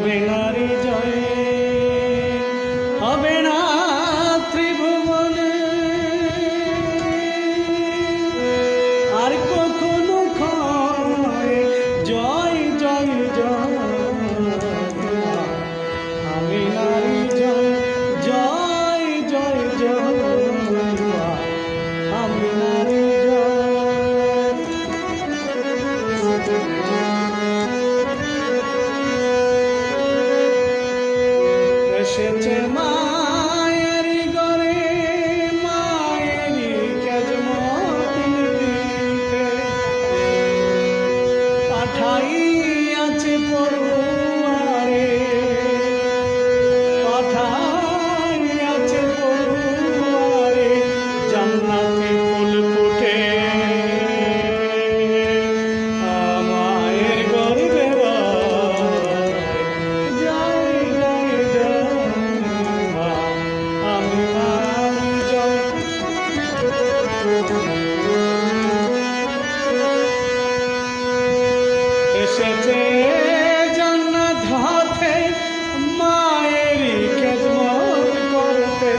আমিনারি জয় হবে না ত্রিভুবনে আর কখনো ক্ষয় জয় জয় জয় আমিনারি জয় জয় জয় জয় আমিনারি এসেছে মায়ের ঘরে মায়েরই খেজমত নিতে পাঠাইয়াছে পড়ুয়ারে পাঠাইয়াছে পড়ুয়ারে জান্নাতি ফুল ফুটে মায়ের গর্বে এসেছে জান্নাত হতে মায়েরই খেদমত করতে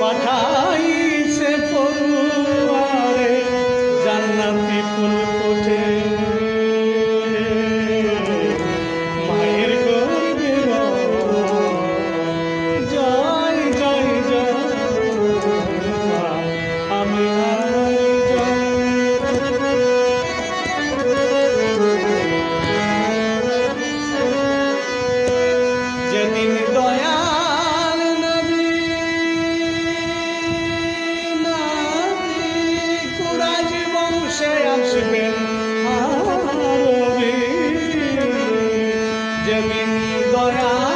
পাঠাইছে পড়ুয়ারে জান্নাতি ফুল ফুটে মায়ের গর্বে জয় জয় জয় আমিনারি জয় যেদিন দয়াল নবী কুরাইশ বংশে আসবেন আরবি যেদিন দয়াল